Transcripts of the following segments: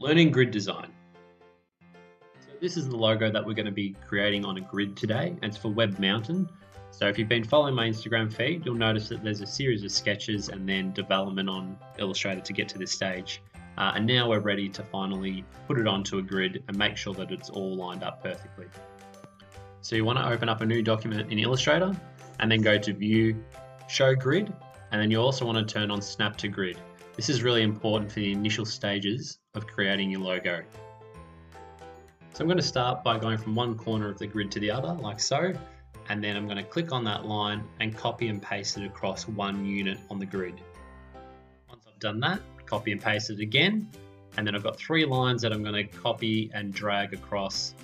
Learning grid design. So this is the logo that we're going to be creating on a grid today, and it's for WebMountain. So if you've been following my Instagram feed, you'll notice that there's a series of sketches and then development on Illustrator to get to this stage. And now we're ready to finally put it onto a grid and make sure that it's all lined up perfectly. So you want to open up a new document in Illustrator and then go to View, Show Grid, and then you also want to turn on Snap to Grid. This is really important for the initial stages of creating your logo. So I'm going to start by going from one corner of the grid to the other, like so, and then I'm going to click on that line and copy and paste it across one unit on the grid. Once I've done that, copy and paste it again, and then I've got 3 lines that I'm going to copy and drag across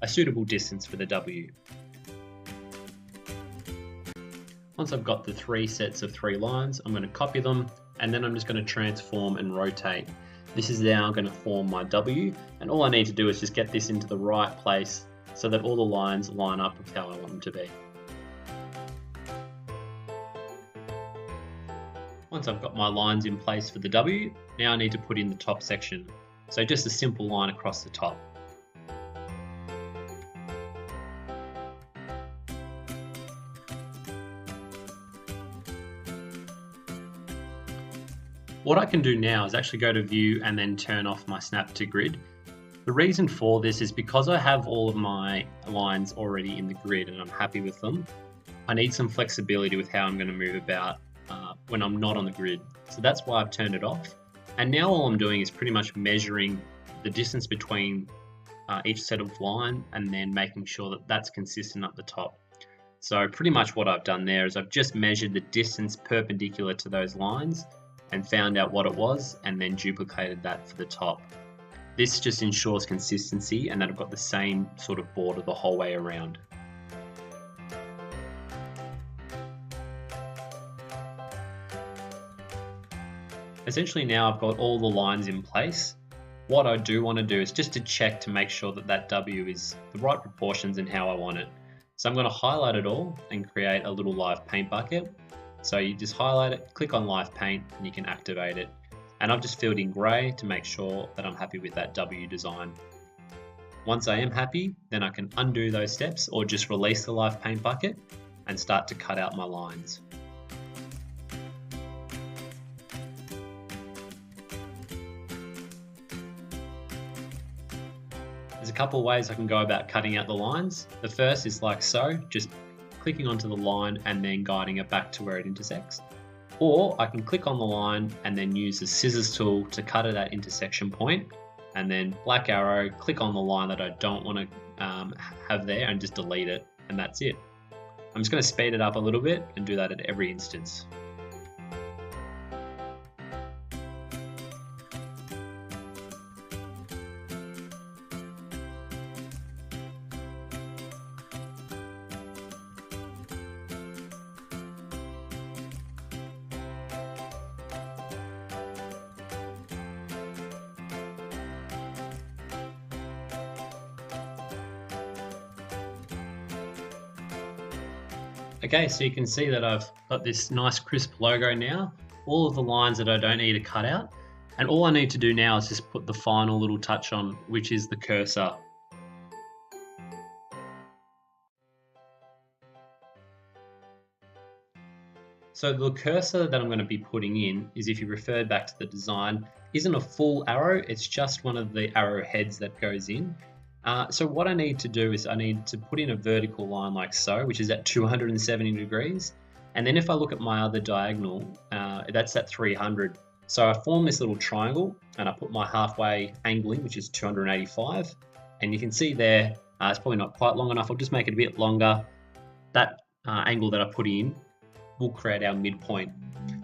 a suitable distance for the W. Once I've got the 3 sets of 3 lines, I'm going to copy them, and then I'm just going to transform and rotate. This is now going to form my W, and all I need to do is just get this into the right place so that all the lines line up with how I want them to be. Once I've got my lines in place for the W, now I need to put in the top section. So just a simple line across the top. What I can do now is actually go to View and then turn off my Snap to Grid. The reason for this is because I have all of my lines already in the grid and I'm happy with them. I need some flexibility with how I'm going to move about when I'm not on the grid. So that's why I've turned it off. And now all I'm doing is pretty much measuring the distance between each set of line and then making sure that that's consistent up the top. So pretty much what I've done there is I've just measured the distance perpendicular to those lines and found out what it was and then duplicated that for the top. This just ensures consistency and that I've got the same sort of border the whole way around. Essentially now I've got all the lines in place. What I do want to do is just to check to make sure that that W is the right proportions and how I want it. So I'm going to highlight it all and create a little live paint bucket. So you just highlight it, click on live paint, and you can activate it. And I've just filled in grey to make sure that I'm happy with that W design. Once I am happy, then I can undo those steps or just release the live paint bucket and start to cut out my lines. There's a couple of ways I can go about cutting out the lines. The first is like so, just clicking onto the line and then guiding it back to where it intersects. Or I can click on the line and then use the scissors tool to cut it at intersection point, and then black arrow, click on the line that I don't want to have there and just delete it, and that's it. I'm just going to speed it up a little bit and do that at every instance. Okay, so you can see that I've got this nice crisp logo now, all of the lines that I don't need to cut out, and all I need to do now is just put the final little touch on, which is the cursor. So the cursor that I'm going to be putting in is, if you refer back to the design, isn't a full arrow, it's just one of the arrow heads that goes in. So what I need to do is I need to put in a vertical line like so, which is at 270 degrees. And then if I look at my other diagonal, that's at 300. So I form this little triangle and I put my halfway angle in, which is 285. And you can see there, it's probably not quite long enough. I'll just make it a bit longer. That angle that I put in will create our midpoint.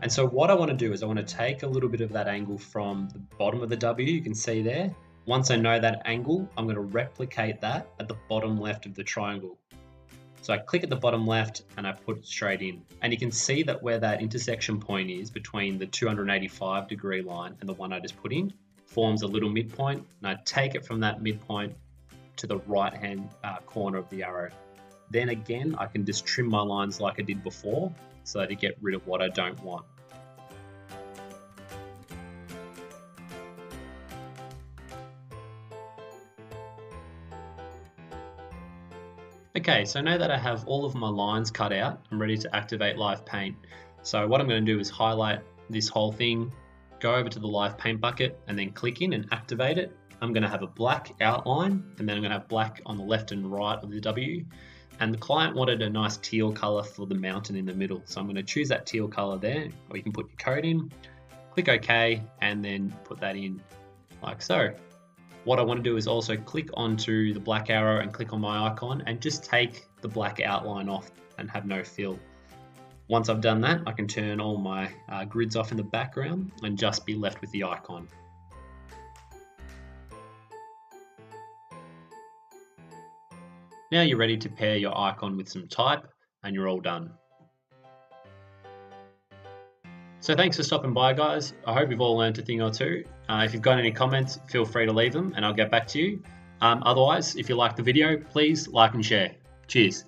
And so what I want to do is I want to take a little bit of that angle from the bottom of the W, you can see there. Once I know that angle, I'm going to replicate that at the bottom left of the triangle. So I click at the bottom left and I put it straight in. And you can see that where that intersection point is between the 285 degree line and the one I just put in forms a little midpoint. And I take it from that midpoint to the right hand corner of the arrow. Then again, I can just trim my lines like I did before so to get rid of what I don't want. Okay, so now that I have all of my lines cut out, I'm ready to activate Live Paint. So what I'm going to do is highlight this whole thing, go over to the Live Paint bucket and then click in and activate it. I'm going to have a black outline and then I'm going to have black on the left and right of the W. And the client wanted a nice teal color for the mountain in the middle. So I'm going to choose that teal color there, or you can put your code in, click OK, and then put that in like so. What I want to do is also click onto the black arrow and click on my icon and just take the black outline off and have no fill. Once I've done that, I can turn all my grids off in the background and just be left with the icon. Now you're ready to pair your icon with some type and you're all done. So thanks for stopping by, guys. I hope you've all learned a thing or two. If you've got any comments, feel free to leave them and I'll get back to you. Otherwise, if you like the video, please like and share. Cheers.